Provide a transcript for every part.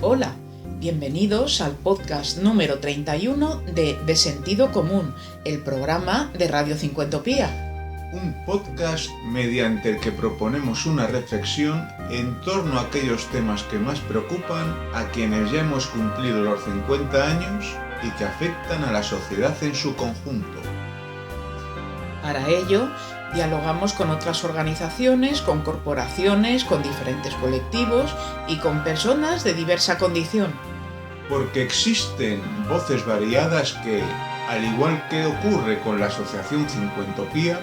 Hola, bienvenidos al podcast número 31 de Sentido Común, el programa de Radio Cincuentopía. Un podcast mediante el que proponemos una reflexión en torno a aquellos temas que más preocupan a quienes ya hemos cumplido los 50 años y que afectan a la sociedad en su conjunto. Para ello, dialogamos con otras organizaciones, con corporaciones, con diferentes colectivos y con personas de diversa condición. Porque existen voces variadas que, al igual que ocurre con la Asociación Cincuentopía,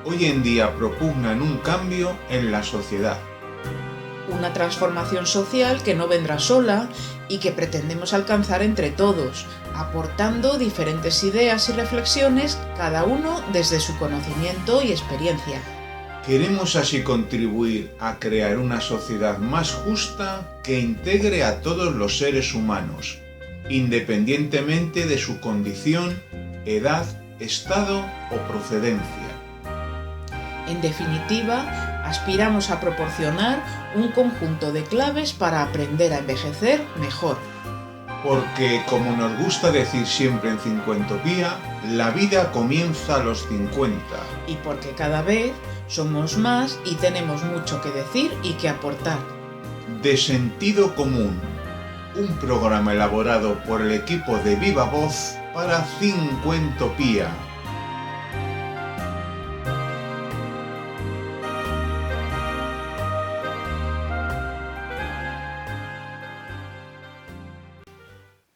hoy en día propugnan un cambio en la sociedad. Una transformación social que no vendrá sola y que pretendemos alcanzar entre todos, aportando diferentes ideas y reflexiones, cada uno desde su conocimiento y experiencia. Queremos así contribuir a crear una sociedad más justa que integre a todos los seres humanos, independientemente de su condición, edad, estado o procedencia. En definitiva, aspiramos a proporcionar un conjunto de claves para aprender a envejecer mejor. Porque, como nos gusta decir siempre en Cincuentopía, la vida comienza a los 50. Y porque cada vez somos más y tenemos mucho que decir y que aportar. De Sentido Común, un programa elaborado por el equipo de Viva Voz para Cincuentopía.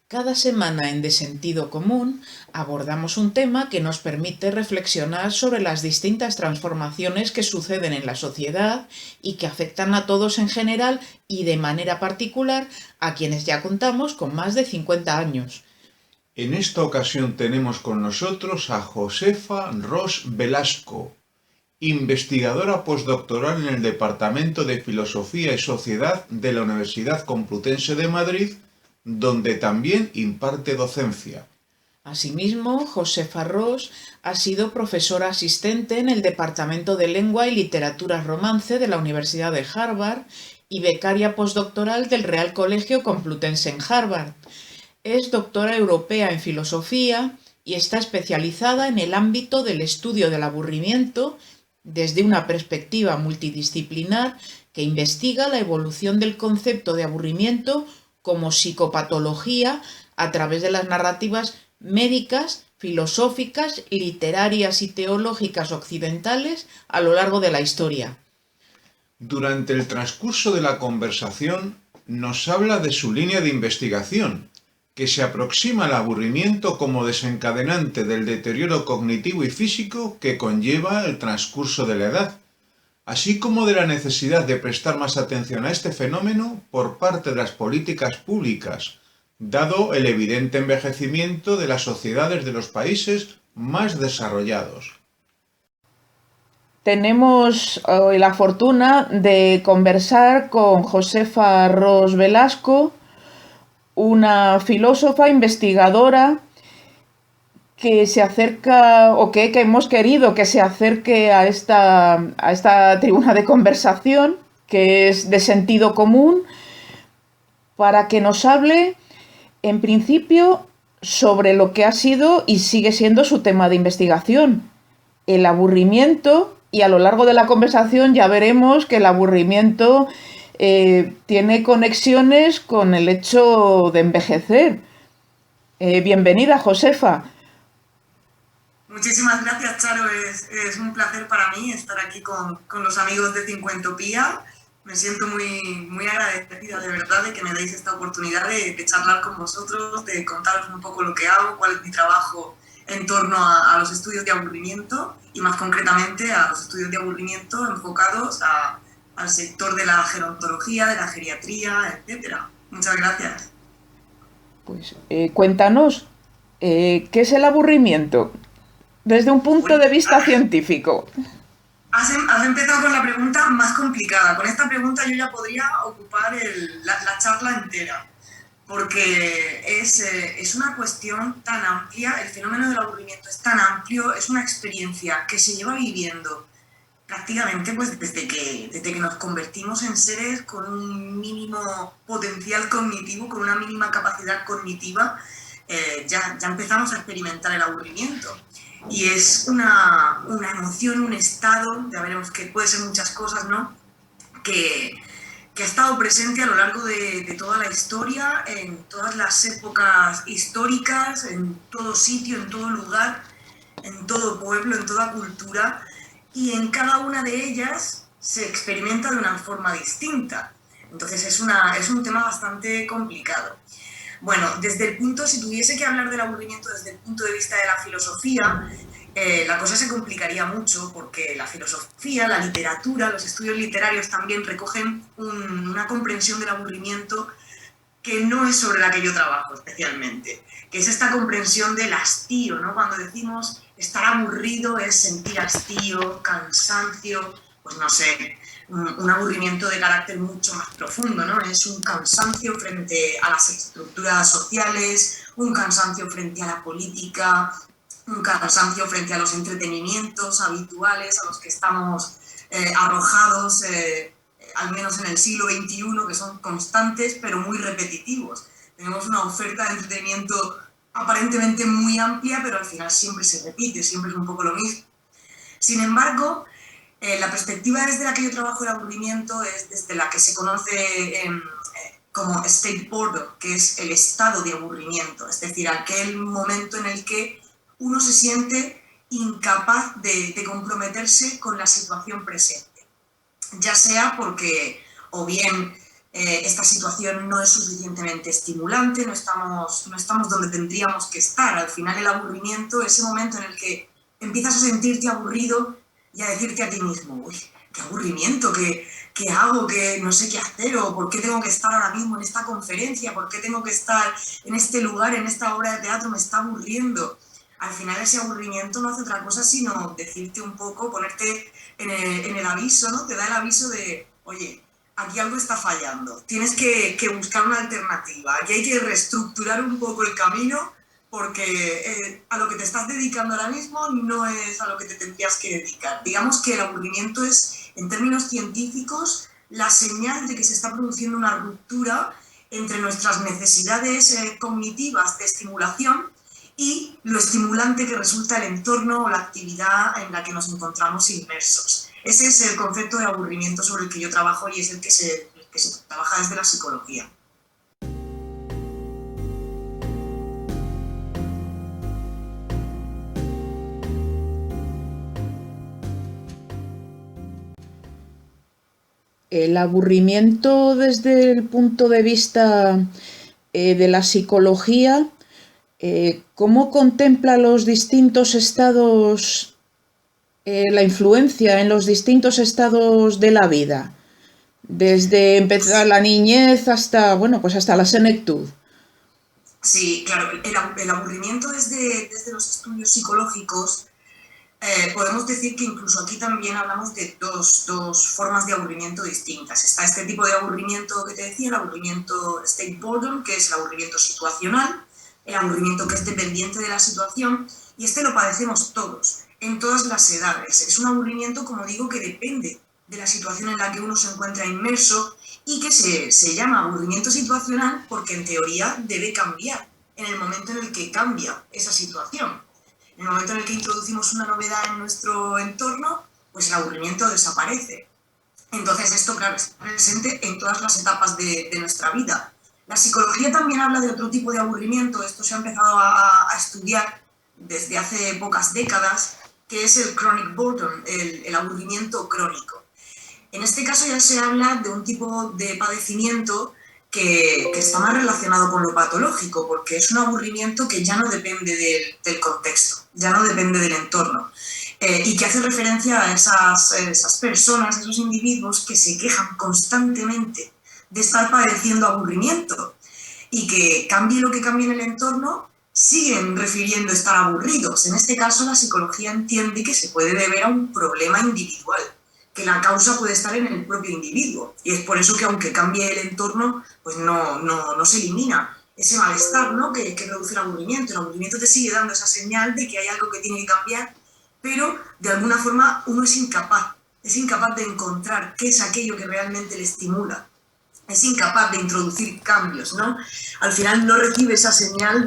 Cada semana en De Sentido Común abordamos un tema que nos permite reflexionar sobre las distintas transformaciones que suceden en la sociedad y que afectan a todos en general y de manera particular a quienes ya contamos con más de 50 años. En esta ocasión tenemos con nosotros a Josefa Ros Velasco, investigadora postdoctoral en el Departamento de Filosofía y Sociedad de la Universidad Complutense de Madrid, donde también imparte docencia. Asimismo, Josefa Ros ha sido profesora asistente en el Departamento de Lengua y Literatura Romance de la Universidad de Harvard y becaria postdoctoral del Real Colegio Complutense en Harvard. Es doctora europea en filosofía y está especializada en el ámbito del estudio del aburrimiento desde una perspectiva multidisciplinar que investiga la evolución del concepto de aburrimiento como psicopatología a través de las narrativas médicas, filosóficas, literarias y teológicas occidentales a lo largo de la historia. Durante el transcurso de la conversación nos habla de su línea de investigación, que se aproxima al aburrimiento como desencadenante del deterioro cognitivo y físico que conlleva el transcurso de la edad, así como de la necesidad de prestar más atención a este fenómeno por parte de las políticas públicas, dado el evidente envejecimiento de las sociedades de los países más desarrollados. Tenemos hoy la fortuna de conversar con Josefa Ros Velasco, una filósofa investigadora que se acerca, o que hemos querido que se acerque a esta tribuna de conversación, que es de sentido común, para que nos hable, en principio, sobre lo que ha sido y sigue siendo su tema de investigación, el aburrimiento, y a lo largo de la conversación ya veremos que el aburrimiento tiene conexiones con el hecho de envejecer. Bienvenida, Josefa. Muchísimas gracias, Charo. Es un placer para mí estar aquí con los amigos de Cincuentopía. Me siento muy agradecida, de verdad, de que me deis esta oportunidad de charlar con vosotros, de contaros un poco lo que hago, cuál es mi trabajo en torno a los estudios de aburrimiento y más concretamente a los estudios de aburrimiento enfocados al sector de la gerontología, de la geriatría, etc. Muchas gracias. Pues cuéntanos, ¿qué es el aburrimiento? Desde un punto de vista científico. Has empezado con la pregunta más complicada. Con esta pregunta yo ya podría ocupar la charla entera, porque es una cuestión tan amplia, el fenómeno del aburrimiento es tan amplio, es una experiencia que se lleva viviendo prácticamente pues desde que nos convertimos en seres con un mínimo potencial cognitivo, con una mínima capacidad cognitiva, ya empezamos a experimentar el aburrimiento. Y es una emoción, un estado, ya veremos que puede ser muchas cosas, ¿no? Que ha estado presente a lo largo de toda la historia, en todas las épocas históricas, en todo sitio, en todo lugar, en todo pueblo, en toda cultura, y en cada una de ellas se experimenta de una forma distinta. Entonces es un tema bastante complicado. Bueno, si tuviese que hablar del aburrimiento desde el punto de vista de la filosofía, la cosa se complicaría mucho porque la filosofía, la literatura, los estudios literarios también recogen una comprensión del aburrimiento que no es sobre la que yo trabajo especialmente, que es esta comprensión del hastío, ¿no? Cuando decimos estar aburrido es sentir hastío, cansancio, pues no sé, un aburrimiento de carácter mucho más profundo, ¿no? Es un cansancio frente a las estructuras sociales, un cansancio frente a la política, un cansancio frente a los entretenimientos habituales a los que estamos arrojados, al menos en el siglo XXI, que son constantes pero muy repetitivos. Tenemos una oferta de entretenimiento aparentemente muy amplia, pero al final siempre se repite, siempre es un poco lo mismo. Sin embargo, la perspectiva desde la que yo trabajo el aburrimiento es desde la que se conoce como state boredom, que es el estado de aburrimiento, es decir, aquel momento en el que uno se siente incapaz de comprometerse con la situación presente, ya sea porque o bien esta situación no es suficientemente estimulante, no estamos donde tendríamos que estar. Al final el aburrimiento, ese momento en el que empiezas a sentirte aburrido y a decirte a ti mismo, uy, qué aburrimiento, qué hago, que no sé qué hacer, o por qué tengo que estar ahora mismo en esta conferencia, por qué tengo que estar en este lugar, en esta obra de teatro, me está aburriendo. Al final ese aburrimiento no hace otra cosa sino decirte un poco, ponerte en el aviso, ¿no? Te da el aviso de, oye, aquí algo está fallando, tienes que buscar una alternativa, aquí hay que reestructurar un poco el camino porque a lo que te estás dedicando ahora mismo no es a lo que te tendrías que dedicar. Digamos que el aburrimiento es, en términos científicos, la señal de que se está produciendo una ruptura entre nuestras necesidades cognitivas de estimulación y lo estimulante que resulta el entorno o la actividad en la que nos encontramos inmersos. Ese es el concepto de aburrimiento sobre el que yo trabajo y es el que se trabaja desde la psicología. El aburrimiento desde el punto de vista de la psicología, ¿cómo contempla los distintos estados, la influencia en los distintos estados de la vida? Desde empezar la niñez hasta, bueno, pues hasta la senectud. Sí, claro, el aburrimiento desde los estudios psicológicos, podemos decir que incluso aquí también hablamos de dos formas de aburrimiento distintas. Está este tipo de aburrimiento que te decía, el aburrimiento state boredom, que es el aburrimiento situacional, el aburrimiento que es dependiente de la situación, y este lo padecemos todos, en todas las edades. Es un aburrimiento, como digo, que depende de la situación en la que uno se encuentra inmerso y que se llama aburrimiento situacional porque en teoría debe cambiar en el momento en el que cambia esa situación. En el momento en el que introducimos una novedad en nuestro entorno, pues el aburrimiento desaparece. Entonces esto, claro, está presente en todas las etapas de nuestra vida. La psicología también habla de otro tipo de aburrimiento, esto se ha empezado a estudiar desde hace pocas décadas, que es el chronic boredom, el aburrimiento crónico. En este caso ya se habla de un tipo de padecimiento que está más relacionado con lo patológico, porque es un aburrimiento que ya no depende del contexto, ya no depende del entorno, y que hace referencia a esas personas, esos individuos que se quejan constantemente de estar padeciendo aburrimiento y que cambie lo que cambie en el entorno, siguen refiriendo estar aburridos. En este caso la psicología entiende que se puede deber a un problema individual, que la causa puede estar en el propio individuo. Y es por eso que aunque cambie el entorno, pues no se elimina ese malestar, ¿no? que produce el aburrimiento. El aburrimiento te sigue dando esa señal de que hay algo que tiene que cambiar, pero de alguna forma uno es incapaz es incapaz de encontrar qué es aquello que realmente le estimula, es incapaz de introducir cambios, ¿no? Al final no recibe esa señal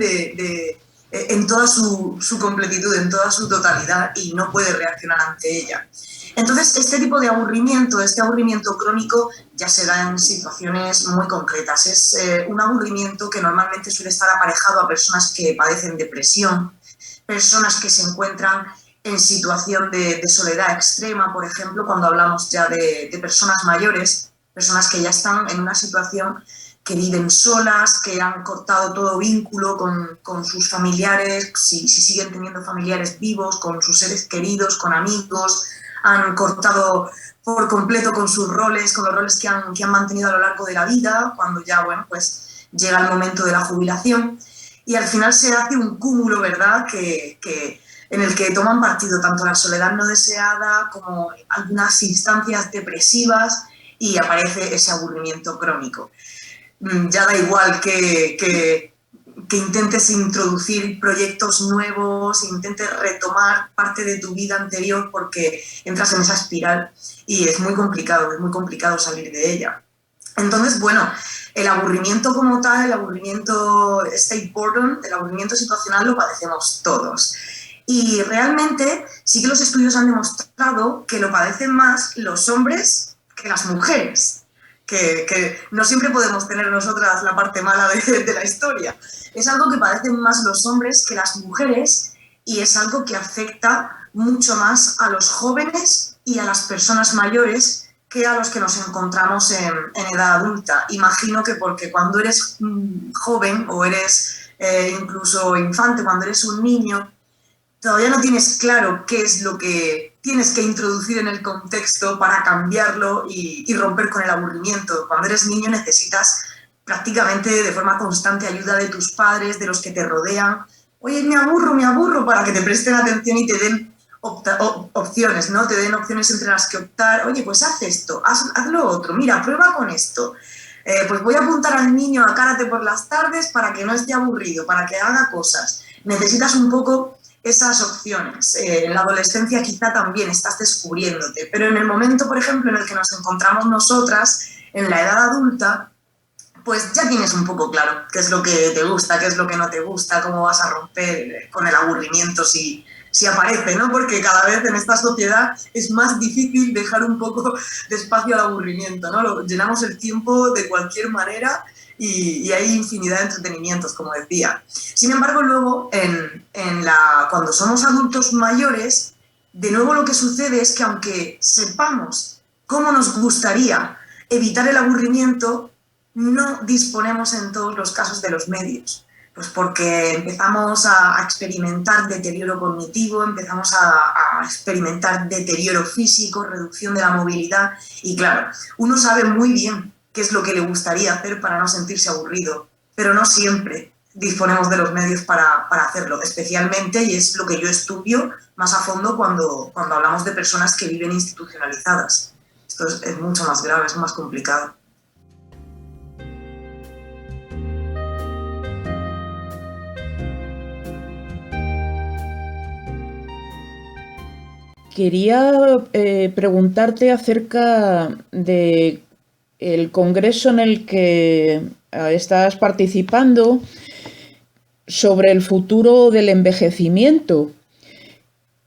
en toda su completitud, en toda su totalidad, y no puede reaccionar ante ella. Entonces, este tipo de aburrimiento, este aburrimiento crónico, ya se da en situaciones muy concretas. Es un aburrimiento que normalmente suele estar aparejado a personas que padecen depresión, personas que se encuentran en situación de soledad extrema, por ejemplo, cuando hablamos ya de personas mayores, personas que ya están en una situación que viven solas, que han cortado todo vínculo con sus familiares, si siguen teniendo familiares vivos, con sus seres queridos, con amigos, han cortado por completo con sus roles, con los roles que han mantenido a lo largo de la vida, cuando ya, bueno, pues llega el momento de la jubilación, y al final se hace un cúmulo, ¿verdad?, en el que toman partido tanto la soledad no deseada como algunas instancias depresivas, y aparece ese aburrimiento crónico. Ya da igual que intentes introducir proyectos nuevos, intentes retomar parte de tu vida anterior, porque entras en esa espiral y es muy complicado salir de ella. Entonces, bueno, el aburrimiento como tal, el aburrimiento state boredom, el aburrimiento situacional lo padecemos todos. Y realmente sí que los estudios han demostrado que lo padecen más los hombres que las mujeres. Que no siempre podemos tener nosotras la parte mala de la historia. Es algo que padecen más los hombres que las mujeres, y es algo que afecta mucho más a los jóvenes y a las personas mayores que a los que nos encontramos en edad adulta. Imagino que porque cuando eres joven o eres incluso infante, cuando eres un niño, todavía no tienes claro qué es lo que tienes que introducir en el contexto para cambiarlo y romper con el aburrimiento. Cuando eres niño necesitas prácticamente de forma constante ayuda de tus padres, de los que te rodean. Oye, me aburro, para que te presten atención y te den opciones, ¿no? Te den opciones entre las que optar. Oye, pues haz esto, haz lo otro, mira, prueba con esto. Pues voy a apuntar al niño a karate por las tardes para que no esté aburrido, para que haga cosas. Necesitas un poco esas opciones. En la adolescencia quizá también estás descubriéndote, pero en el momento, por ejemplo, en el que nos encontramos nosotras, en la edad adulta, pues ya tienes un poco claro qué es lo que te gusta, qué es lo que no te gusta, cómo vas a romper con el aburrimiento si aparece, ¿no? Porque cada vez en esta sociedad es más difícil dejar un poco de espacio al aburrimiento, ¿no? Llenamos el tiempo de cualquier manera y hay infinidad de entretenimientos, como decía. Sin embargo, luego, cuando somos adultos mayores, de nuevo lo que sucede es que aunque sepamos cómo nos gustaría evitar el aburrimiento, no disponemos en todos los casos de los medios. Pues porque empezamos a experimentar deterioro cognitivo, empezamos a experimentar deterioro físico, reducción de la movilidad, y claro, uno sabe muy bien qué es lo que le gustaría hacer para no sentirse aburrido, pero no siempre disponemos de los medios para hacerlo, especialmente, y es lo que yo estudio más a fondo cuando hablamos de personas que viven institucionalizadas. Esto es mucho más grave, es más complicado. Quería preguntarte acerca de el congreso en el que estás participando sobre el futuro del envejecimiento,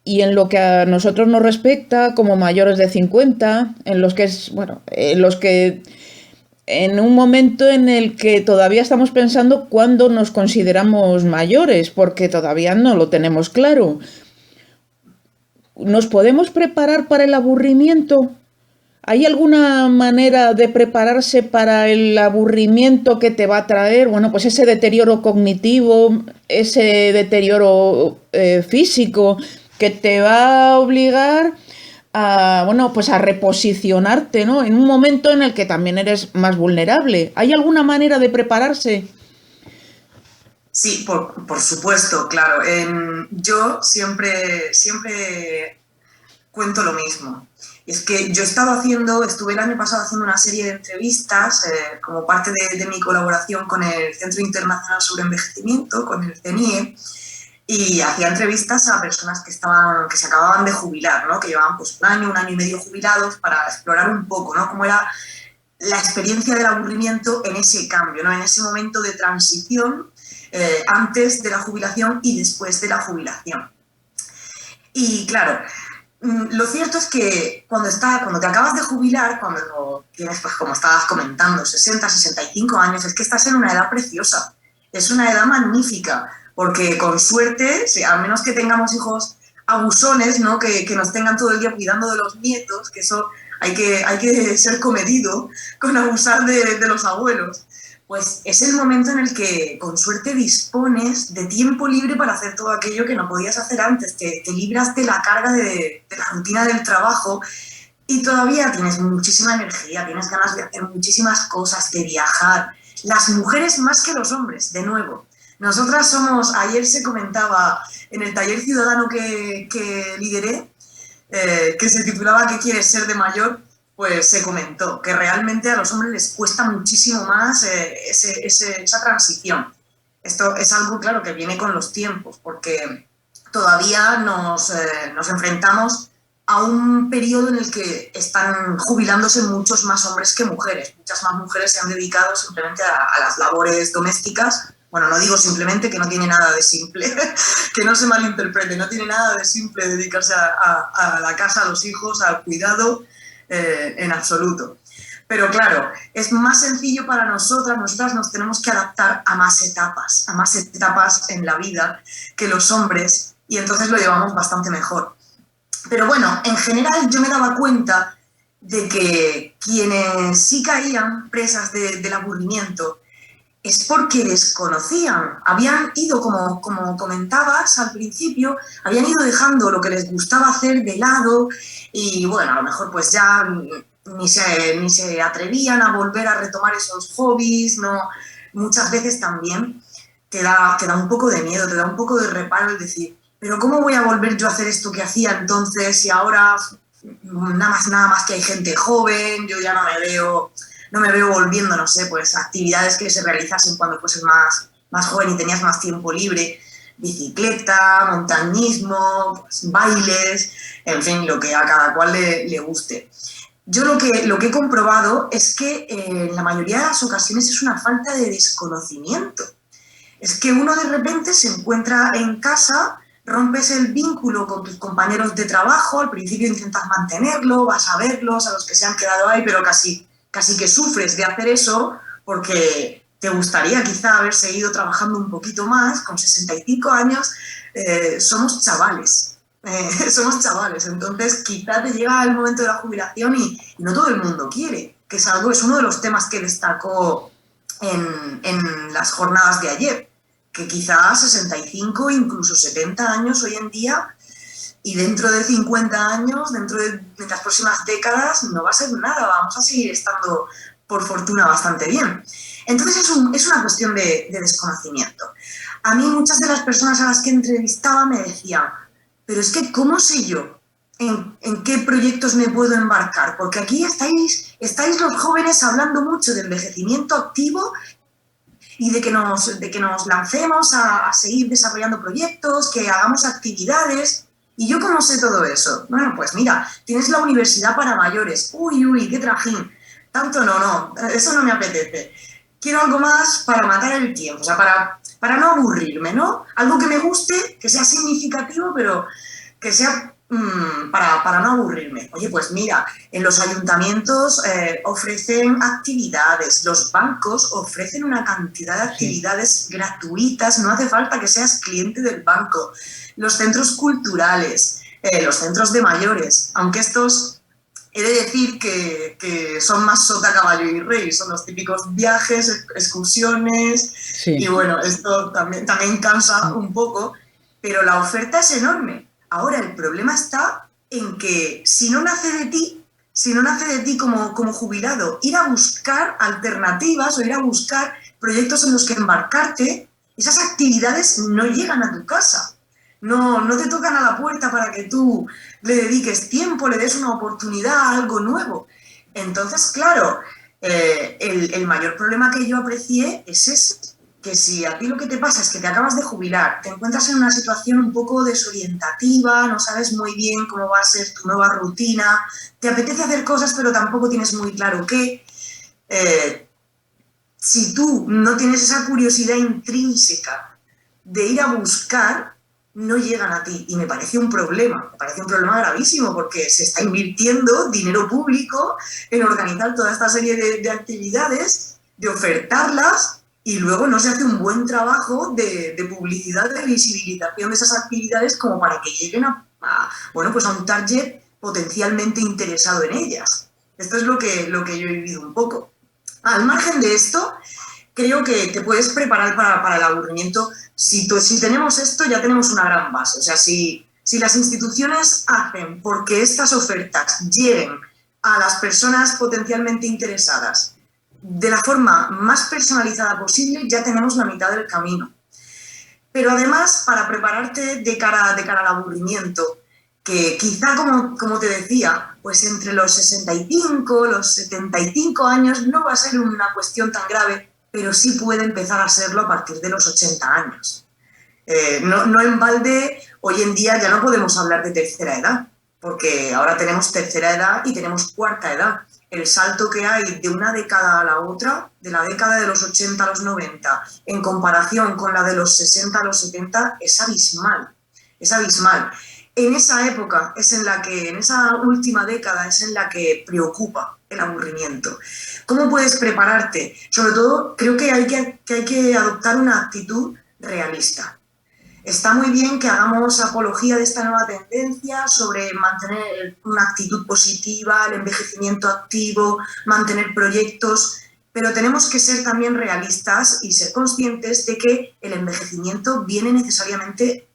y en lo que a nosotros nos respecta como mayores de 50, en los que en un momento en el que todavía estamos pensando cuándo nos consideramos mayores, porque todavía no lo tenemos claro. ¿Nos podemos preparar para el aburrimiento? ¿Hay alguna manera de prepararse para el aburrimiento que te va a traer? Bueno, pues ese deterioro cognitivo, ese deterioro físico, que te va a obligar a reposicionarte, ¿no? En un momento en el que también eres más vulnerable. ¿Hay alguna manera de prepararse? Sí, por supuesto, claro. Yo siempre cuento lo mismo. Es que yo estuve el año pasado haciendo una serie de entrevistas como parte de mi colaboración con el Centro Internacional sobre Envejecimiento, con el CENIE, y hacía entrevistas a personas que se acababan de jubilar, ¿no? Que llevaban pues un año y medio jubilados, para explorar un poco, ¿no? Cómo era la experiencia del aburrimiento en ese cambio, ¿no? En ese momento de transición, antes de la jubilación y después de la jubilación. Y claro, lo cierto es que cuando te acabas de jubilar, cuando tienes, pues como estabas comentando, 60, 65 años, es que estás en una edad preciosa, es una edad magnífica, porque con suerte, a menos que tengamos hijos abusones, ¿no? Que nos tengan todo el día cuidando de los nietos, que eso hay que ser comedido con abusar de los abuelos. Pues es el momento en el que con suerte dispones de tiempo libre para hacer todo aquello que no podías hacer antes. Te libras de la carga de la rutina del trabajo y todavía tienes muchísima energía, tienes ganas de hacer muchísimas cosas, de viajar. Las mujeres más que los hombres, de nuevo. Nosotras somos, ayer se comentaba en el taller ciudadano que lideré, que se titulaba ¿Qué quieres ser de mayor? Pues se comentó que realmente a los hombres les cuesta muchísimo más esa transición. Esto es algo, claro, que viene con los tiempos, porque todavía nos enfrentamos a un periodo en el que están jubilándose muchos más hombres que mujeres. Muchas más mujeres se han dedicado simplemente a las labores domésticas. Bueno, no digo simplemente, que no tiene nada de simple, que no se malinterprete, no tiene nada de simple dedicarse a la casa, a los hijos, al cuidado, en absoluto. Pero claro, es más sencillo para nosotras nos tenemos que adaptar a más etapas en la vida que los hombres, y entonces lo llevamos bastante mejor. Pero bueno, en general yo me daba cuenta de que quienes sí caían presas del aburrimiento es porque desconocían, habían ido, como comentabas al principio, habían ido dejando lo que les gustaba hacer de lado y bueno, a lo mejor pues ya ni se atrevían a volver a retomar esos hobbies, ¿no? Muchas veces también te da un poco de miedo, te da un poco de reparo el decir, pero ¿cómo voy a volver yo a hacer esto que hacía entonces y ahora nada más que hay gente joven, yo ya no me veo volviendo, no sé, pues actividades que se realizasen cuando fueses más joven y tenías más tiempo libre, bicicleta, montañismo, pues, bailes, en fin, lo que a cada cual le guste. Yo lo que he comprobado es que en la mayoría de las ocasiones es una falta de desconocimiento. Es que uno de repente se encuentra en casa, rompes el vínculo con tus compañeros de trabajo, al principio intentas mantenerlo, vas a verlos, a los que se han quedado ahí, pero casi que sufres de hacer eso porque te gustaría quizá haber seguido trabajando un poquito más. Con 65 años somos chavales, entonces quizá te llega el momento de la jubilación y no todo el mundo quiere, que es uno de los temas que destacó en las jornadas de ayer, que quizá 65, incluso 70 años hoy en día, y dentro de 50 años, dentro de las próximas décadas, no va a ser nada, vamos a seguir estando, por fortuna, bastante bien. Entonces es una cuestión de desconocimiento. A mí muchas de las personas a las que entrevistaba me decían, pero es que ¿cómo sé yo en qué proyectos me puedo embarcar? Porque aquí estáis los jóvenes hablando mucho de envejecimiento activo y de que nos lancemos a seguir desarrollando proyectos, que hagamos actividades. ¿Y yo cómo sé todo eso? Bueno, pues mira, tienes la universidad para mayores. Uy, qué trajín. Tanto no, eso no me apetece. Quiero algo más para matar el tiempo, o sea, para no aburrirme, ¿no? Algo que me guste, que sea significativo, pero que sea para no aburrirme. Oye, pues mira, en los ayuntamientos ofrecen actividades, los bancos ofrecen una cantidad de actividades gratuitas, no hace falta que seas cliente del banco. Los centros culturales, los centros de mayores, aunque estos he de decir que son más sota, caballo y rey, son los típicos viajes, excursiones, sí. Y bueno, esto también cansa un poco, pero la oferta es enorme. Ahora, el problema está en que si no nace de ti como jubilado, ir a buscar alternativas o ir a buscar proyectos en los que embarcarte, esas actividades no llegan a tu casa. No te tocan a la puerta para que tú le dediques tiempo, le des una oportunidad a algo nuevo. Entonces, claro, el mayor problema que yo aprecié es ese. que si a ti lo que te pasa es que te acabas de jubilar, te encuentras en una situación un poco desorientativa, no sabes muy bien cómo va a ser tu nueva rutina, te apetece hacer cosas pero tampoco tienes muy claro qué, si tú no tienes esa curiosidad intrínseca de ir a buscar, no llegan a ti. Y me parece un problema gravísimo, porque se está invirtiendo dinero público en organizar toda esta serie de actividades, de ofertarlas, y luego no se hace un buen trabajo de publicidad, de visibilización de esas actividades como para que lleguen bueno, pues a un target potencialmente interesado en ellas. Esto es lo que yo he vivido un poco. Al margen de esto, creo que te puedes preparar para el aburrimiento. Si tenemos esto, ya tenemos una gran base. O sea, si las instituciones hacen porque estas ofertas lleguen a las personas potencialmente interesadas de la forma más personalizada posible, ya tenemos la mitad del camino. Pero además, para prepararte de cara al aburrimiento, que quizá, como te decía, pues entre los 65, los 75 años no va a ser una cuestión tan grave, pero sí puede empezar a serlo a partir de los 80 años. No en balde, hoy en día ya no podemos hablar de tercera edad, porque ahora tenemos tercera edad y tenemos cuarta edad. El salto que hay de una década a la otra, de la década de los 80 a los 90, en comparación con la de los 60 a los 70, es abismal. Es abismal. En esa época, en esa última década, es en la que preocupa el aburrimiento. ¿Cómo puedes prepararte? Sobre todo, creo que hay que adoptar una actitud realista. Está muy bien que hagamos apología de esta nueva tendencia sobre mantener una actitud positiva, el envejecimiento activo, mantener proyectos, pero tenemos que ser también realistas y ser conscientes de que el envejecimiento viene necesariamente,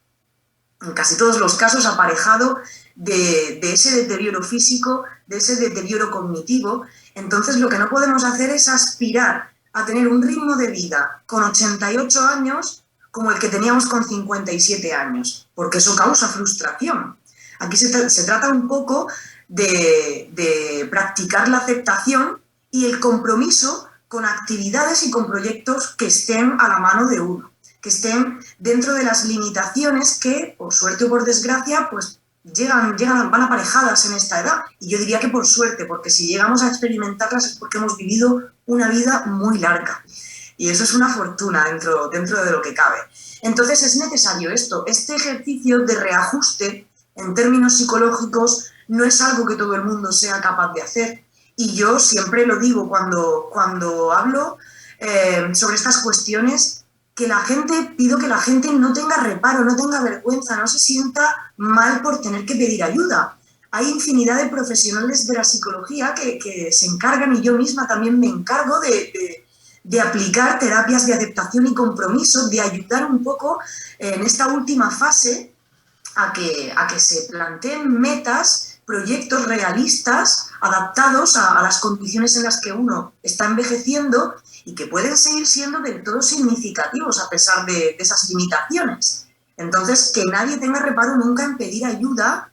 en casi todos los casos, aparejado de ese deterioro físico, de ese deterioro cognitivo. Entonces, lo que no podemos hacer es aspirar a tener un ritmo de vida con 88 años como el que teníamos con 57 años, porque eso causa frustración. Aquí se trata un poco de practicar la aceptación y el compromiso con actividades y con proyectos que estén a la mano de uno, que estén dentro de las limitaciones que, por suerte o por desgracia, pues van aparejadas en esta edad. Y yo diría que por suerte, porque si llegamos a experimentarlas es porque hemos vivido una vida muy larga. Y eso es una fortuna dentro de lo que cabe. Entonces es necesario este ejercicio de reajuste en términos psicológicos no es algo que todo el mundo sea capaz de hacer. Y yo siempre lo digo cuando hablo sobre estas cuestiones, pido que la gente no tenga reparo, no tenga vergüenza, no se sienta mal por tener que pedir ayuda. Hay infinidad de profesionales de la psicología que se encargan, y yo misma también me encargo de aplicar terapias de aceptación y compromiso, de ayudar un poco en esta última fase a que se planteen metas, proyectos realistas, adaptados a las condiciones en las que uno está envejeciendo y que pueden seguir siendo del todo significativos a pesar de esas limitaciones. Entonces, que nadie tenga reparo nunca en pedir ayuda,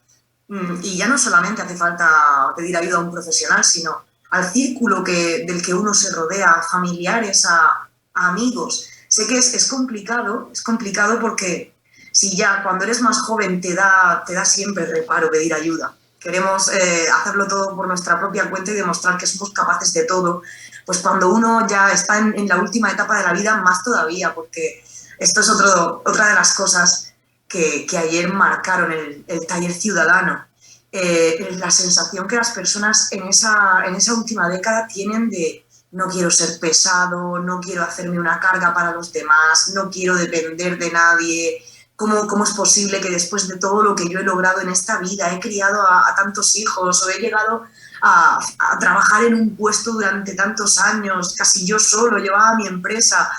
y ya no solamente hace falta pedir ayuda a un profesional, sino al círculo del que uno se rodea, a familiares, a amigos. Sé que es complicado porque si ya cuando eres más joven te da siempre reparo pedir ayuda. Queremos hacerlo todo por nuestra propia cuenta y demostrar que somos capaces de todo. Pues cuando uno ya está en la última etapa de la vida, más todavía, porque esto es otra de las cosas que ayer marcaron el taller ciudadano. La sensación que las personas en esa última década tienen de no quiero ser pesado, no quiero hacerme una carga para los demás, no quiero depender de nadie. ¿Cómo es posible que después de todo lo que yo he logrado en esta vida, he criado a tantos hijos o he llegado a trabajar en un puesto durante tantos años, casi yo solo, llevaba mi empresa?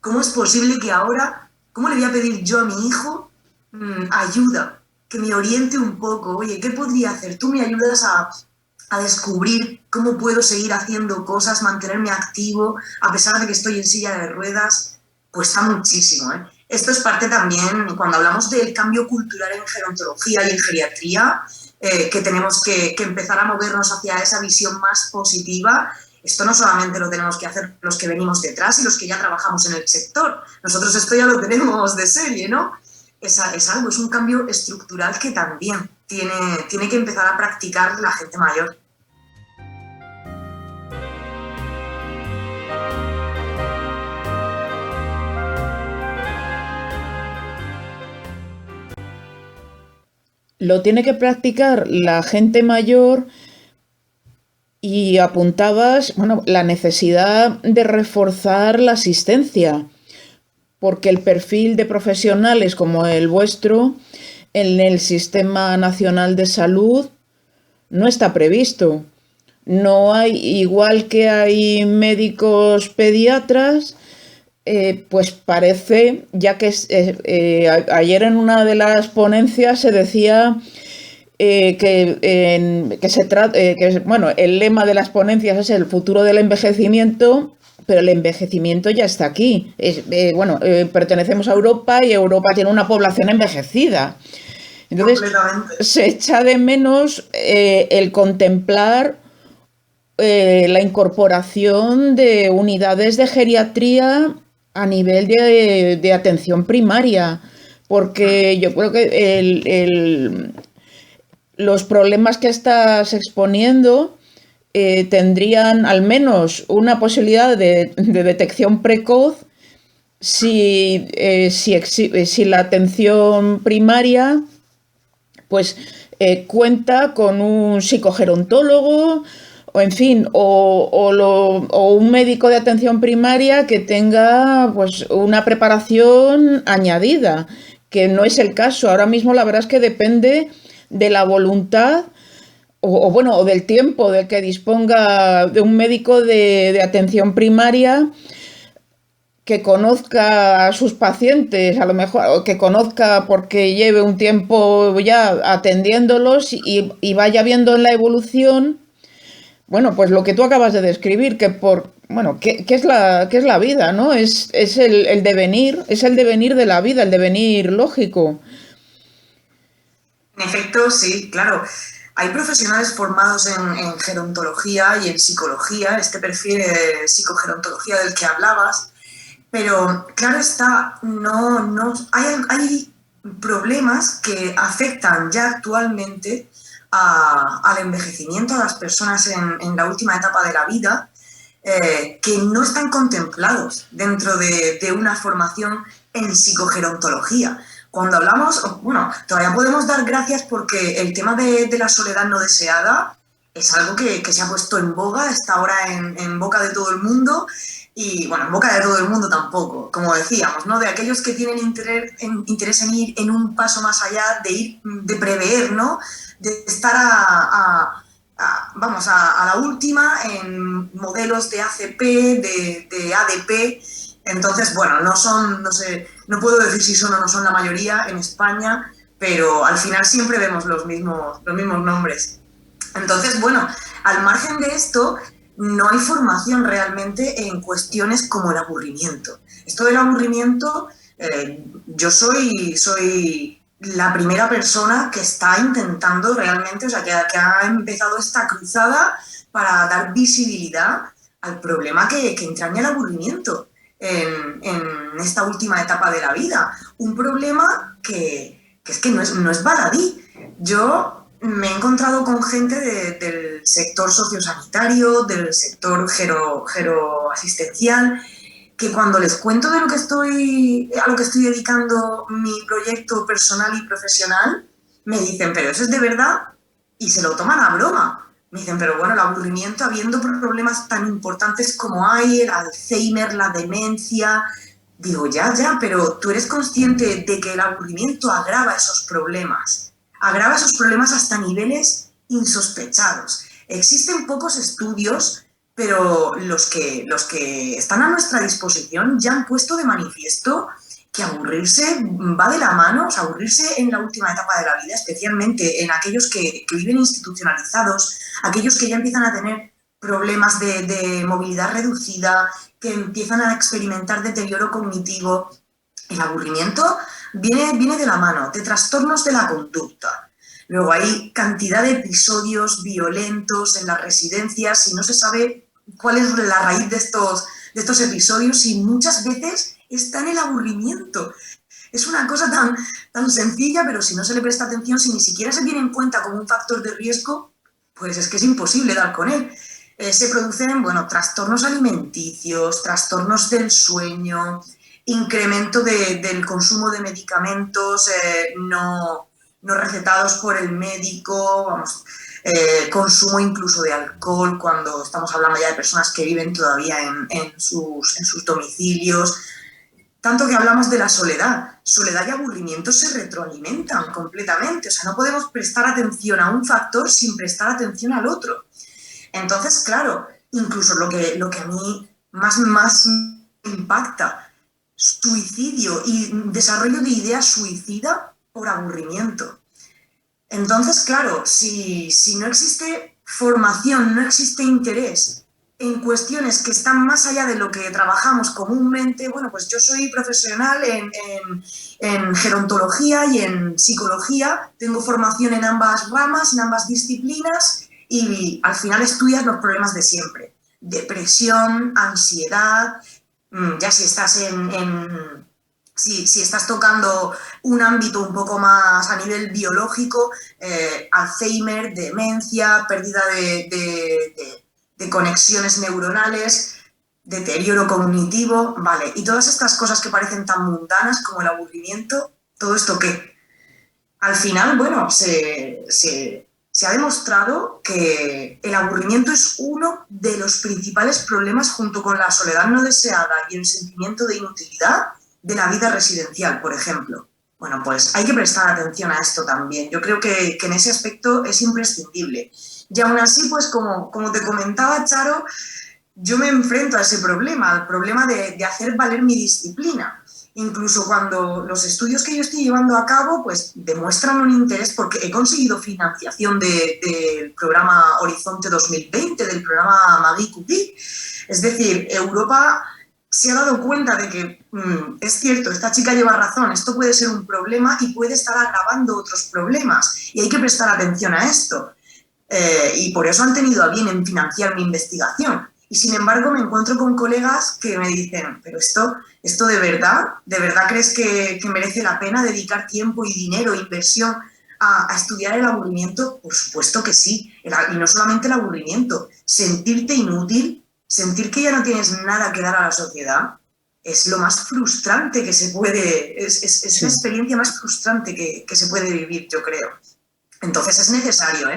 ¿Cómo es posible que ahora, cómo le voy a pedir yo a mi hijo ayuda? Que me oriente un poco. Oye, ¿qué podría hacer? Tú me ayudas a descubrir cómo puedo seguir haciendo cosas, mantenerme activo, a pesar de que estoy en silla de ruedas. Cuesta muchísimo, ¿eh? Esto es parte también, cuando hablamos del cambio cultural en gerontología y en geriatría, que tenemos que empezar a movernos hacia esa visión más positiva. esto no solamente lo tenemos que hacer los que venimos detrás y los que ya trabajamos en el sector. Nosotros esto ya lo tenemos de serie, ¿no? Es un cambio estructural que también tiene que empezar a practicar la gente mayor. Lo tiene que practicar la gente mayor. Y apuntabas, bueno, la necesidad de reforzar la asistencia, porque el perfil de profesionales como el vuestro en el Sistema Nacional de Salud no está previsto. No hay, igual que hay médicos pediatras, pues parece, ya que ayer en una de las ponencias se decía bueno, el lema de las ponencias es el futuro del envejecimiento, pero el envejecimiento ya está aquí. Pertenecemos a Europa y Europa tiene una población envejecida. Entonces, se echa de menos el contemplar la incorporación de unidades de geriatría a nivel de atención primaria, porque yo creo que los problemas que estás exponiendo tendrían al menos una posibilidad de detección precoz si la atención primaria pues cuenta con un psicogerontólogo o en fin, o un médico de atención primaria que tenga pues una preparación añadida, que no es el caso. Ahora mismo la verdad es que depende de la voluntad o del tiempo del que disponga de un médico de atención primaria que conozca a sus pacientes, a lo mejor, o que conozca porque lleve un tiempo ya atendiéndolos y vaya viendo en la evolución, bueno, pues lo que tú acabas de describir, ¿qué es la vida, ¿no? Es el devenir, es el devenir de la vida, el devenir lógico. En efecto, sí, claro. Hay profesionales formados en gerontología y en psicología, este perfil de psicogerontología del que hablabas, pero claro está, hay problemas que afectan ya actualmente al envejecimiento a las personas en la última etapa de la vida, que no están contemplados dentro de una formación en psicogerontología. Cuando hablamos, bueno, todavía podemos dar gracias porque el tema de la soledad no deseada es algo que se ha puesto en boga, está ahora en boca de todo el mundo y, bueno, en boca de todo el mundo tampoco, como decíamos, ¿no? De aquellos que tienen interés en ir en un paso más allá, de prever, ¿no? De estar a la última en modelos de ACP, de ADP. Entonces, bueno, no puedo decir si son o no son la mayoría en España, pero al final siempre vemos los mismos nombres. Entonces, bueno, al margen de esto, no hay formación realmente en cuestiones como el aburrimiento. Esto del aburrimiento, yo soy la primera persona que está intentando realmente, o sea, que ha empezado esta cruzada para dar visibilidad al problema que entraña el aburrimiento en esta última etapa de la vida. Un problema que es que no es baladí. Yo me he encontrado con gente del sector sociosanitario, del sector geroasistencial, que cuando les cuento de a lo que estoy dedicando mi proyecto personal y profesional, me dicen, pero eso es de verdad, y se lo toman a broma. Me dicen, pero bueno, el aburrimiento, habiendo problemas tan importantes como hay, el Alzheimer, la demencia. Digo, ya, pero tú eres consciente de que el aburrimiento agrava esos problemas hasta niveles insospechados. Existen pocos estudios, pero los que están a nuestra disposición ya han puesto de manifiesto que aburrirse va de la mano, o sea, aburrirse en la última etapa de la vida, especialmente en aquellos que viven institucionalizados, aquellos que ya empiezan a tener problemas de movilidad reducida, que empiezan a experimentar deterioro cognitivo. El aburrimiento viene de la mano de trastornos de la conducta. Luego hay cantidad de episodios violentos en las residencias y no se sabe cuál es la raíz de estos episodios, y muchas veces está en el aburrimiento. Es una cosa tan sencilla, pero si no se le presta atención, si ni siquiera se tiene en cuenta como un factor de riesgo, pues es que es imposible dar con él. Se producen, trastornos alimenticios, trastornos del sueño, incremento del consumo de medicamentos no recetados por el médico, consumo incluso de alcohol cuando estamos hablando ya de personas que viven todavía en sus domicilios. Tanto que hablamos de la soledad. Soledad y aburrimiento se retroalimentan completamente. O sea, no podemos prestar atención a un factor sin prestar atención al otro. Entonces, claro, incluso lo que a mí más me impacta, suicidio y desarrollo de ideas suicida por aburrimiento. Entonces, claro, si no existe formación, no existe interés en cuestiones que están más allá de lo que trabajamos comúnmente, pues yo soy profesional en gerontología y en psicología, tengo formación en ambas ramas, en ambas disciplinas, y al final estudias los problemas de siempre. Depresión, ansiedad, ya si estás si estás tocando un ámbito un poco más a nivel biológico, Alzheimer, demencia, pérdida de conexiones neuronales, deterioro cognitivo, vale. Y todas estas cosas que parecen tan mundanas como el aburrimiento, ¿todo esto qué? Al final, se ha demostrado que el aburrimiento es uno de los principales problemas, junto con la soledad no deseada y el sentimiento de inutilidad, de la vida residencial, por ejemplo. Pues hay que prestar atención a esto también. Yo creo que en ese aspecto es imprescindible. Y aún así, pues como te comentaba, Charo, yo me enfrento a ese problema, al problema de hacer valer mi disciplina. Incluso cuando los estudios que yo estoy llevando a cabo pues demuestran un interés, porque he conseguido financiación del programa Horizonte 2020, del programa Marie Curie. Es decir, Europa se ha dado cuenta de que es cierto, esta chica lleva razón, esto puede ser un problema y puede estar agravando otros problemas, y hay que prestar atención a esto. Y por eso han tenido a bien en financiar mi investigación. Y sin embargo me encuentro con colegas que me dicen, pero esto ¿de verdad crees que merece la pena dedicar tiempo y dinero, inversión a estudiar el aburrimiento? Por supuesto que sí. Y no solamente el aburrimiento, sentirte inútil, sentir que ya no tienes nada que dar a la sociedad, es lo más frustrante que se puede, es la experiencia más frustrante que se puede vivir, yo creo. Entonces es necesario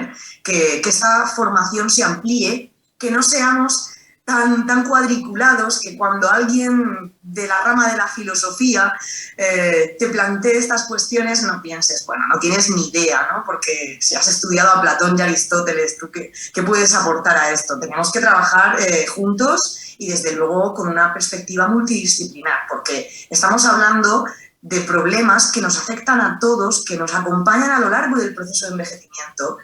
que esta formación se amplíe, que no seamos tan cuadriculados, que cuando alguien de la rama de la filosofía te plantee estas cuestiones no pienses, no tienes ni idea, ¿no? Porque si has estudiado a Platón y Aristóteles, ¿tú qué puedes aportar a esto? Tenemos que trabajar juntos y desde luego con una perspectiva multidisciplinar, porque estamos hablando de problemas que nos afectan a todos, que nos acompañan a lo largo del proceso de envejecimiento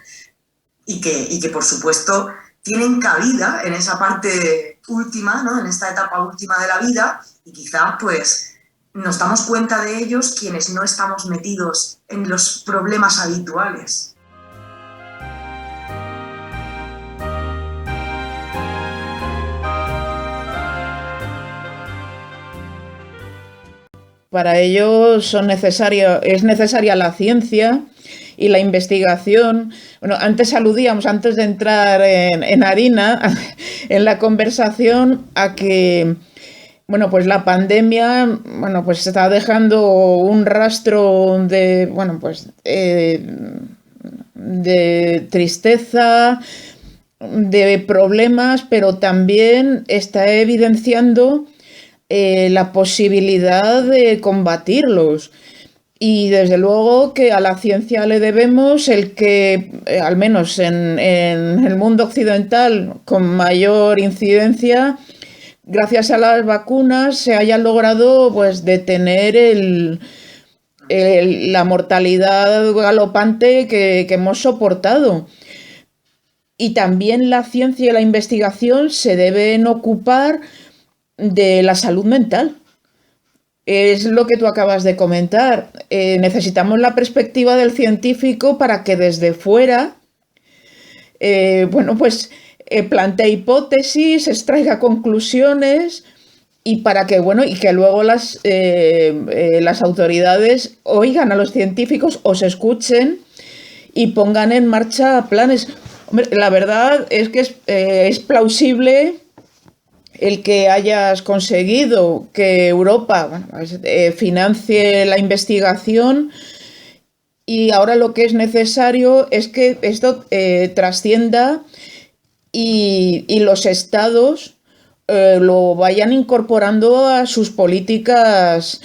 y que por supuesto tienen cabida en esa parte última, ¿no? En esta etapa última de la vida, y quizá pues nos damos cuenta de ellos quienes no estamos metidos en los problemas habituales. Para ello es necesaria la ciencia y la investigación. Antes aludíamos, antes de entrar en harina, en la conversación, a que pues la pandemia pues está dejando un rastro de de tristeza, de problemas, pero también está evidenciando la posibilidad de combatirlos. Y desde luego que a la ciencia le debemos el que, al menos en el mundo occidental con mayor incidencia, gracias a las vacunas se haya logrado pues detener la mortalidad galopante que hemos soportado. Y también la ciencia y la investigación se deben ocupar de la salud mental. Es lo que tú acabas de comentar. Necesitamos la perspectiva del científico para que desde fuera plantee hipótesis, extraiga conclusiones y para que, bueno, y que luego las autoridades oigan a los científicos o se escuchen y pongan en marcha planes. Hombre, la verdad es que es plausible el que hayas conseguido que Europa, bueno, financie la investigación, y ahora lo que es necesario es que esto trascienda y los estados lo vayan incorporando a sus políticas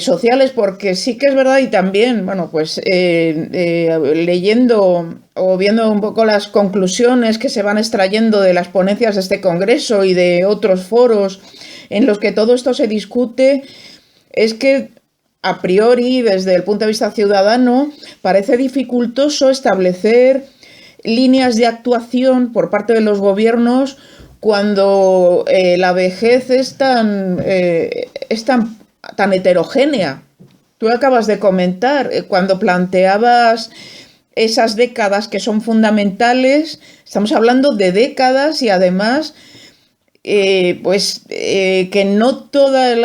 sociales, porque sí que es verdad, y también, bueno, pues leyendo o viendo un poco las conclusiones que se van extrayendo de las ponencias de este congreso y de otros foros en los que todo esto se discute, es que a priori, desde el punto de vista ciudadano, parece dificultoso establecer líneas de actuación por parte de los gobiernos cuando la vejez es tan heterogénea. Tú acabas de comentar, cuando planteabas esas décadas que son fundamentales, estamos hablando de décadas y además que no todos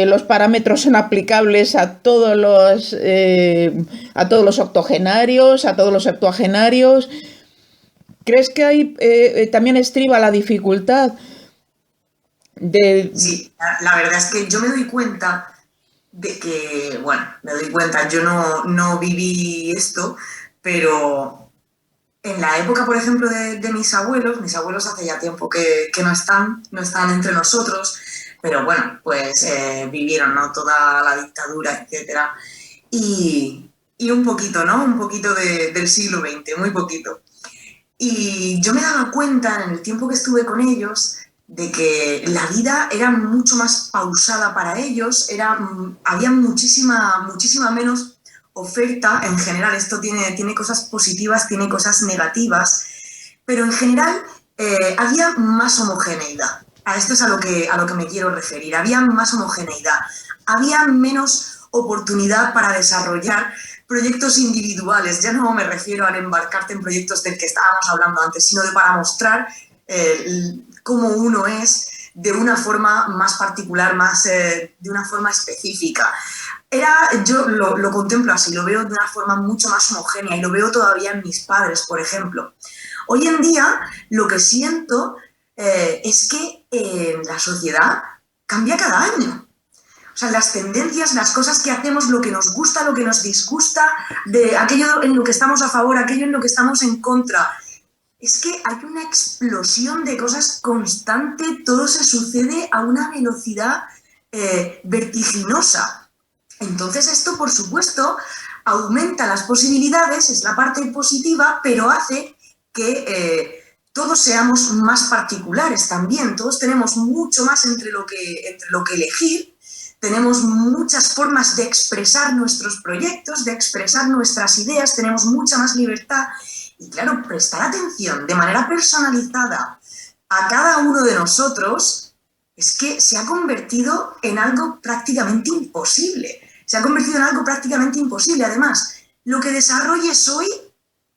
los parámetros son aplicables a todos los octogenarios, a todos los septuagenarios. ¿Crees que ahí también estriba la dificultad de...? Sí, la verdad es que yo me doy cuenta de que, bueno, yo no viví esto, pero en la época, por ejemplo, de mis abuelos hace ya tiempo que no están entre nosotros, pero bueno, pues vivieron, ¿no?, toda la dictadura, etcétera, y un poquito, ¿no?, un poquito del siglo XX, muy poquito. Y yo me daba cuenta en el tiempo que estuve con ellos de que la vida era mucho más pausada para ellos, había muchísima menos oferta en general. Esto tiene cosas positivas, tiene cosas negativas, pero en general había más homogeneidad. A esto es a lo que me quiero referir. Había más homogeneidad, había menos oportunidad para desarrollar proyectos individuales. Ya no me refiero al embarcarte en proyectos del que estábamos hablando antes, sino para mostrar cómo uno es de una forma más particular, de una forma específica. Yo lo contemplo así, lo veo de una forma mucho más homogénea y lo veo todavía en mis padres, por ejemplo. Hoy en día lo que siento es que la sociedad cambia cada año. O sea, las tendencias, las cosas que hacemos, lo que nos gusta, lo que nos disgusta, de aquello en lo que estamos a favor, aquello en lo que estamos en contra. Es que hay una explosión de cosas constante, todo se sucede a una velocidad vertiginosa. Entonces esto, por supuesto, aumenta las posibilidades, es la parte positiva, pero hace que todos seamos más particulares también. Todos tenemos mucho más entre lo que elegir, tenemos muchas formas de expresar nuestros proyectos, de expresar nuestras ideas, tenemos mucha más libertad. Y claro, prestar atención de manera personalizada a cada uno de nosotros es que se ha convertido en algo prácticamente imposible. Se ha convertido en algo prácticamente imposible. Además, lo que desarrolles hoy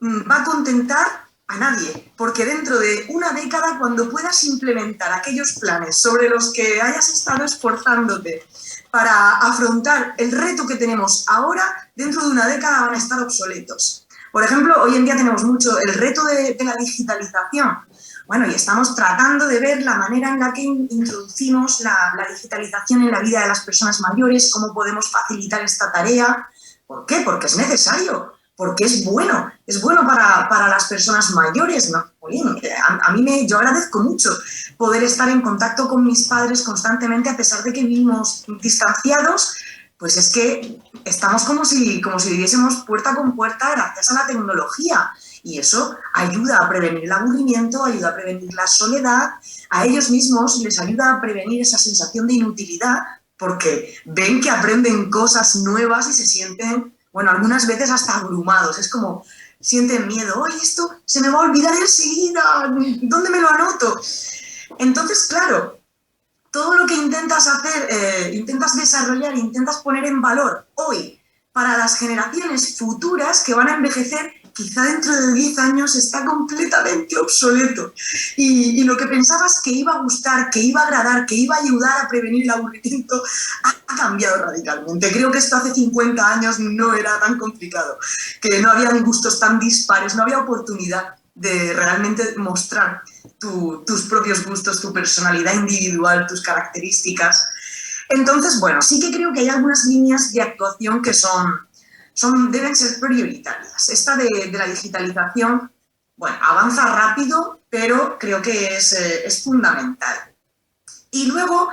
va a contentar a nadie, porque dentro de una década, cuando puedas implementar aquellos planes sobre los que hayas estado esforzándote para afrontar el reto que tenemos ahora, dentro de una década van a estar obsoletos. Por ejemplo, hoy en día tenemos mucho el reto de la digitalización. Bueno, y estamos tratando de ver la manera en la que introducimos la digitalización en la vida de las personas mayores, cómo podemos facilitar esta tarea. ¿Por qué? Porque es necesario, porque es bueno para las personas mayores, ¿no? Oye, yo agradezco mucho poder estar en contacto con mis padres constantemente, a pesar de que vivimos distanciados. Pues es que estamos como si viviésemos puerta con puerta gracias a la tecnología. Y eso ayuda a prevenir el aburrimiento, ayuda a prevenir la soledad, a ellos mismos les ayuda a prevenir esa sensación de inutilidad, porque ven que aprenden cosas nuevas y se sienten, bueno, algunas veces hasta abrumados. Es como, sienten miedo, ¡ay, esto se me va a olvidar enseguida! ¿Dónde me lo anoto? Entonces, claro, todo lo que intentas hacer, intentas desarrollar, intentas poner en valor hoy para las generaciones futuras que van a envejecer quizá dentro de 10 años está completamente obsoleto. Y lo que pensabas que iba a gustar, que iba a agradar, que iba a ayudar a prevenir el aburrimiento, ha cambiado radicalmente. Creo que esto hace 50 años no era tan complicado, que no habían gustos tan dispares, no había oportunidad de realmente mostrar tus propios gustos, tu personalidad individual, tus características. Entonces, bueno, sí que creo que hay algunas líneas de actuación que deben ser prioritarias. Esta de la digitalización, bueno, avanza rápido, pero creo que es fundamental. Y luego,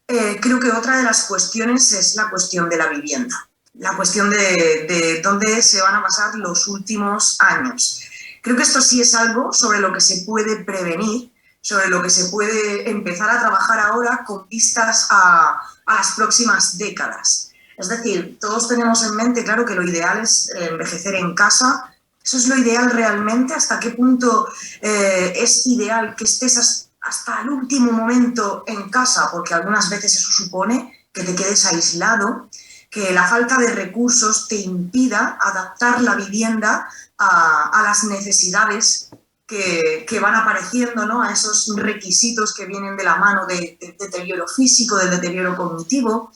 creo que otra de las cuestiones es la cuestión de la vivienda, la cuestión de dónde se van a pasar los últimos años. Creo que esto sí es algo sobre lo que se puede prevenir, sobre lo que se puede empezar a trabajar ahora con vistas a las próximas décadas. Es decir, todos tenemos en mente, claro, que lo ideal es envejecer en casa. ¿Eso es lo ideal realmente? ¿Hasta qué punto es ideal que estés hasta el último momento en casa? Porque algunas veces eso supone que te quedes aislado, que la falta de recursos te impida adaptar la vivienda a las necesidades que van apareciendo, ¿no? A esos requisitos que vienen de la mano del deterioro físico, del deterioro cognitivo.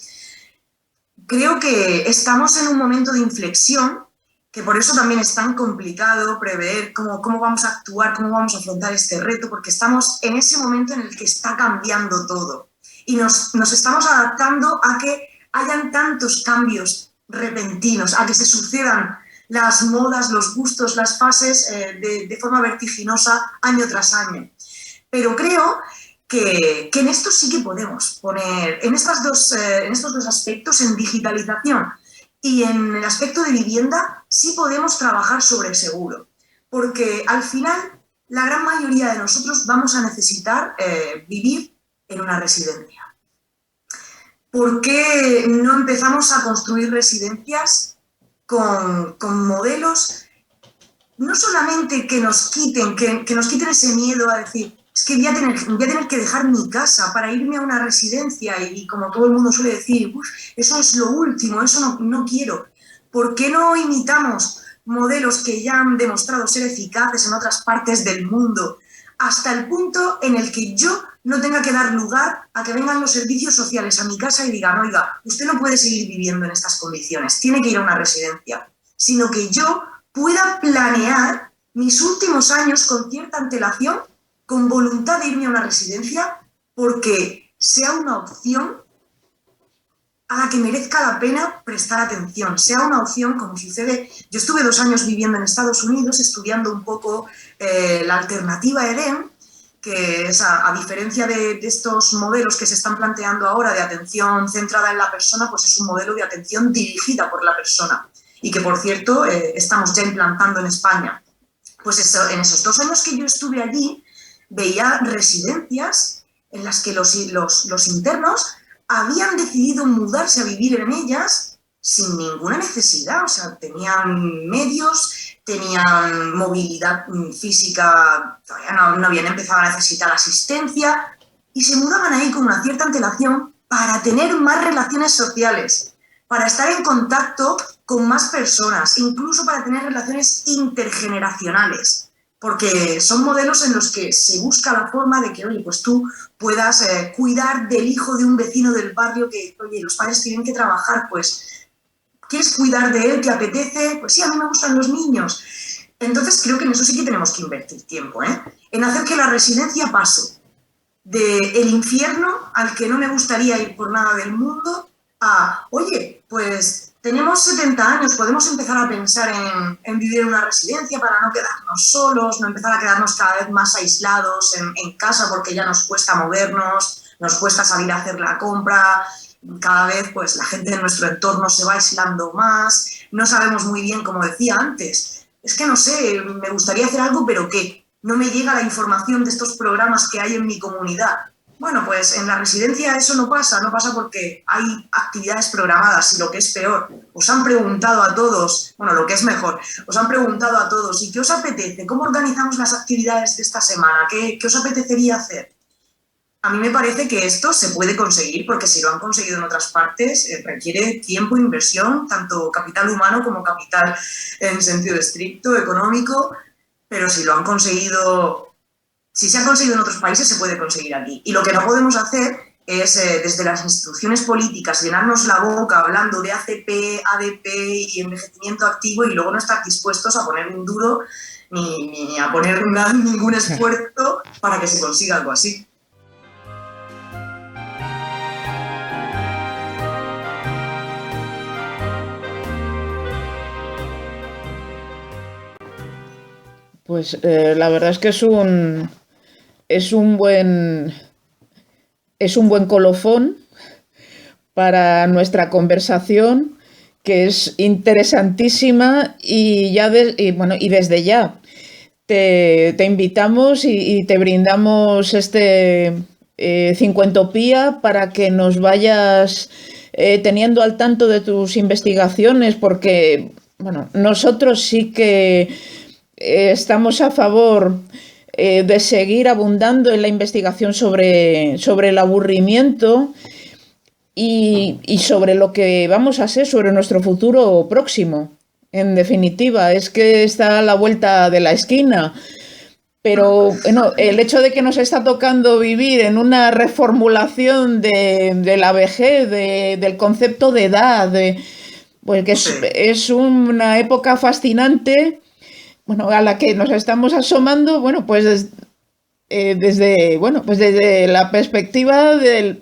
Creo que estamos en un momento de inflexión, que por eso también es tan complicado prever cómo vamos a actuar, cómo vamos a afrontar este reto, porque estamos en ese momento en el que está cambiando todo y nos estamos adaptando a que hayan tantos cambios repentinos, a que se sucedan las modas, los gustos, las fases de forma vertiginosa año tras año. Pero creo que en esto sí que podemos poner, en estos dos aspectos, en digitalización y en el aspecto de vivienda, sí podemos trabajar sobre seguro. Porque al final, la gran mayoría de nosotros vamos a necesitar vivir en una residencia. ¿Por qué no empezamos a construir residencias con modelos, no solamente que nos quiten ese miedo a decir, es que voy a tener que dejar mi casa para irme a una residencia y como todo el mundo suele decir, eso es lo último, eso no quiero? ¿Por qué no imitamos modelos que ya han demostrado ser eficaces en otras partes del mundo hasta el punto en el que yo no tenga que dar lugar a que vengan los servicios sociales a mi casa y digan, oiga, usted no puede seguir viviendo en estas condiciones, tiene que ir a una residencia, sino que yo pueda planear mis últimos años con cierta antelación, con voluntad de irme a una residencia, porque sea una opción a la que merezca la pena prestar atención, sea una opción como sucede. Yo estuve 2 años viviendo en Estados Unidos estudiando un poco la alternativa EDEN, que es a diferencia de estos modelos que se están planteando ahora de atención centrada en la persona, pues es un modelo de atención dirigida por la persona y que, por cierto, estamos ya implantando en España. Pues en esos 2 años que yo estuve allí, veía residencias en las que los internos habían decidido mudarse a vivir en ellas sin ninguna necesidad. O sea, tenían medios, tenían movilidad física, todavía no habían empezado a necesitar asistencia y se mudaban ahí con una cierta antelación para tener más relaciones sociales, para estar en contacto con más personas, incluso para tener relaciones intergeneracionales. Porque son modelos en los que se busca la forma de que, oye, pues tú puedas cuidar del hijo de un vecino del barrio que, oye, los padres tienen que trabajar, pues, ¿quieres cuidar de él? ¿Te apetece? Pues sí, a mí me gustan los niños. Entonces creo que en eso sí que tenemos que invertir tiempo, en hacer que la residencia pase del infierno al que no me gustaría ir por nada del mundo a, oye, pues tenemos 70 años, podemos empezar a pensar en vivir en una residencia para no quedarnos solos, no empezar a quedarnos cada vez más aislados en casa porque ya nos cuesta movernos, nos cuesta salir a hacer la compra, cada vez pues la gente de nuestro entorno se va aislando más, no sabemos muy bien, como decía antes, es que no sé, me gustaría hacer algo, pero ¿qué? No me llega la información de estos programas que hay en mi comunidad. Bueno, pues en la residencia eso no pasa porque hay actividades programadas y lo que es peor, os han preguntado a todos, bueno, lo que es mejor, os han preguntado a todos, ¿y qué os apetece? ¿Cómo organizamos las actividades de esta semana? ¿Qué os apetecería hacer? A mí me parece que esto se puede conseguir porque si lo han conseguido en otras partes requiere tiempo, inversión, tanto capital humano como capital en sentido estricto, económico, pero si lo han conseguido, si se ha conseguido en otros países se puede conseguir aquí. Y lo que no podemos hacer es desde las instituciones políticas llenarnos la boca hablando de ACP, ADP y envejecimiento activo y luego no estar dispuestos a poner un duro ni a poner ningún esfuerzo para que se consiga algo así. Pues la verdad es que es un buen colofón para nuestra conversación, que es interesantísima y desde ya te invitamos y te brindamos este Cincuentopía para que nos vayas teniendo al tanto de tus investigaciones, porque bueno, nosotros sí que estamos a favor de seguir abundando en la investigación sobre el aburrimiento y sobre lo que vamos a ser, sobre nuestro futuro próximo. En definitiva, es que está a la vuelta de la esquina. Pero bueno, el hecho de que nos está tocando vivir en una reformulación de la vejez, del concepto de edad, pues que es una época fascinante, bueno, a la que nos estamos asomando, bueno, pues desde la perspectiva del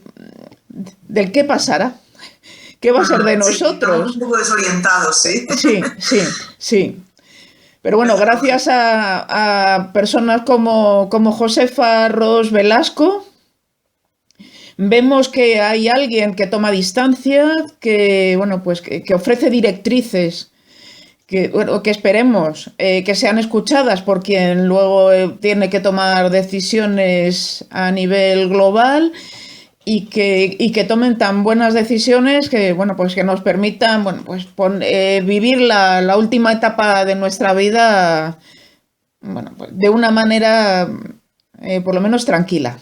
qué pasará, qué va a ser de nosotros. Estamos un poco desorientados, ¿sí? Sí. Pero bueno, gracias a personas como Josefa Ros Velasco, vemos que hay alguien que toma distancia, que ofrece directrices que esperemos que sean escuchadas por quien luego tiene que tomar decisiones a nivel global y que tomen tan buenas decisiones que que nos permitan vivir la última etapa de nuestra vida de una manera por lo menos tranquila.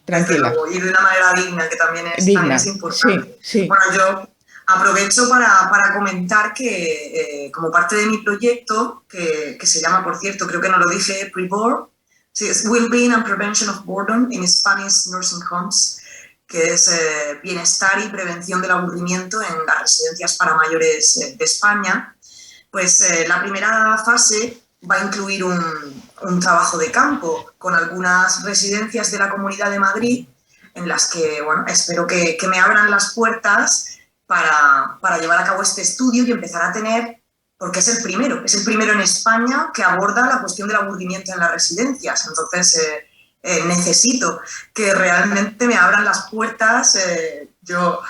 Y de una manera digna, que también es importante. Sí. Bueno, yo aprovecho para comentar que como parte de mi proyecto, que se llama, por cierto, creo que no lo dije, Pre-Board, sí, es Wellbeing and Prevention of Boredom in Spanish Nursing Homes, que es bienestar y prevención del aburrimiento en las residencias para mayores de España. Pues la primera fase va a incluir un trabajo de campo con algunas residencias de la Comunidad de Madrid en las que, espero que me abran las puertas para llevar a cabo este estudio y empezar a tener, porque es el primero en España que aborda la cuestión del aburrimiento en las residencias. Entonces, necesito que realmente me abran las puertas. Yo,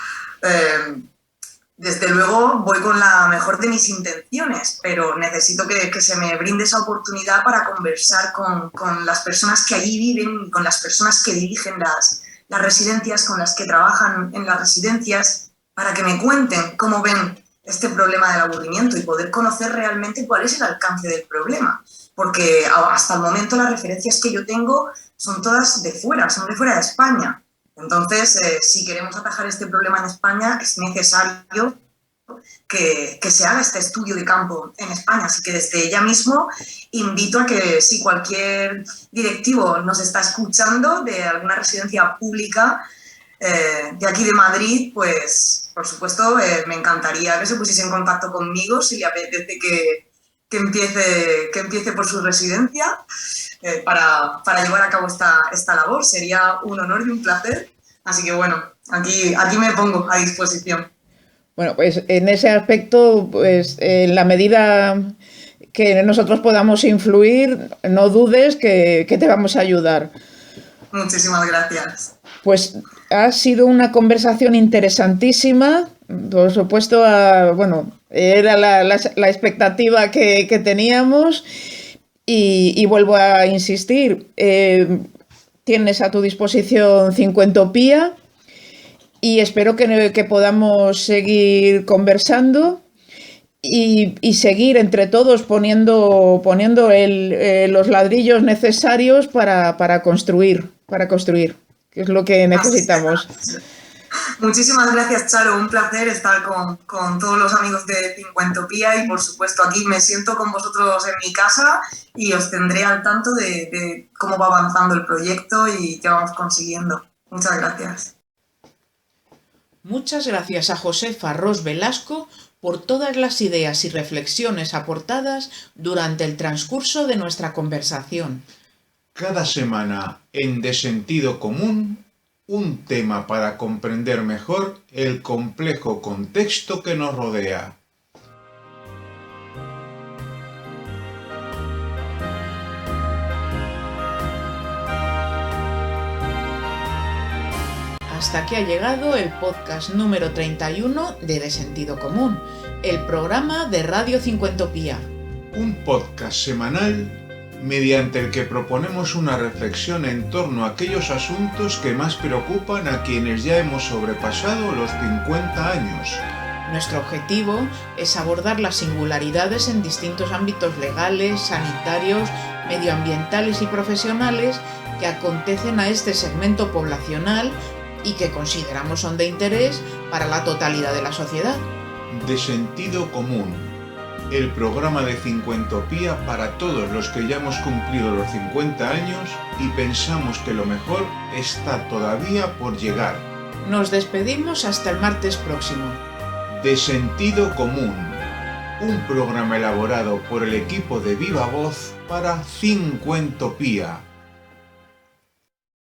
desde luego, voy con la mejor de mis intenciones, pero necesito que se me brinde esa oportunidad para conversar con las personas que allí viven, con las personas que dirigen las residencias, con las que trabajan en las residencias, para que me cuenten cómo ven este problema del aburrimiento y poder conocer realmente cuál es el alcance del problema. Porque hasta el momento las referencias que yo tengo son todas de fuera, son de fuera de España. Entonces, si queremos atajar este problema en España, es necesario que se haga este estudio de campo en España. Así que desde ya mismo invito a que si cualquier directivo nos está escuchando de alguna residencia pública de aquí de Madrid, pues por supuesto me encantaría que se pusiese en contacto conmigo si le apetece que empiece por su residencia para llevar a cabo esta labor. Sería un honor y un placer. Así que bueno, aquí me pongo a disposición. Bueno, pues en ese aspecto, pues en la medida que nosotros podamos influir, no dudes que te vamos a ayudar. Muchísimas gracias. Pues ha sido una conversación interesantísima. Por supuesto, era la expectativa que teníamos y vuelvo a insistir, tienes a tu disposición Cincuentopía y espero que podamos seguir conversando y seguir entre todos poniendo los ladrillos necesarios para construir. que es lo que necesitamos. Muchísimas gracias, Charo. Un placer estar con todos los amigos de Cincuentopía y, por supuesto, aquí me siento con vosotros en mi casa y os tendré al tanto de cómo va avanzando el proyecto y qué vamos consiguiendo. Muchas gracias. Muchas gracias a Josefa Ros Velasco por todas las ideas y reflexiones aportadas durante el transcurso de nuestra conversación. Cada semana, en De Sentido Común, un tema para comprender mejor el complejo contexto que nos rodea. Hasta aquí ha llegado el podcast número 31 de Sentido Común, el programa de Radio Cincuentopía. Un podcast semanal mediante el que proponemos una reflexión en torno a aquellos asuntos que más preocupan a quienes ya hemos sobrepasado los 50 años. Nuestro objetivo es abordar las singularidades en distintos ámbitos legales, sanitarios, medioambientales y profesionales que acontecen a este segmento poblacional y que consideramos son de interés para la totalidad de la sociedad. De Sentido Común, el programa de Cincuentopía para todos los que ya hemos cumplido los 50 años y pensamos que lo mejor está todavía por llegar. Nos despedimos hasta el martes próximo. De Sentido Común, un programa elaborado por el equipo de Viva Voz para Cincuentopía.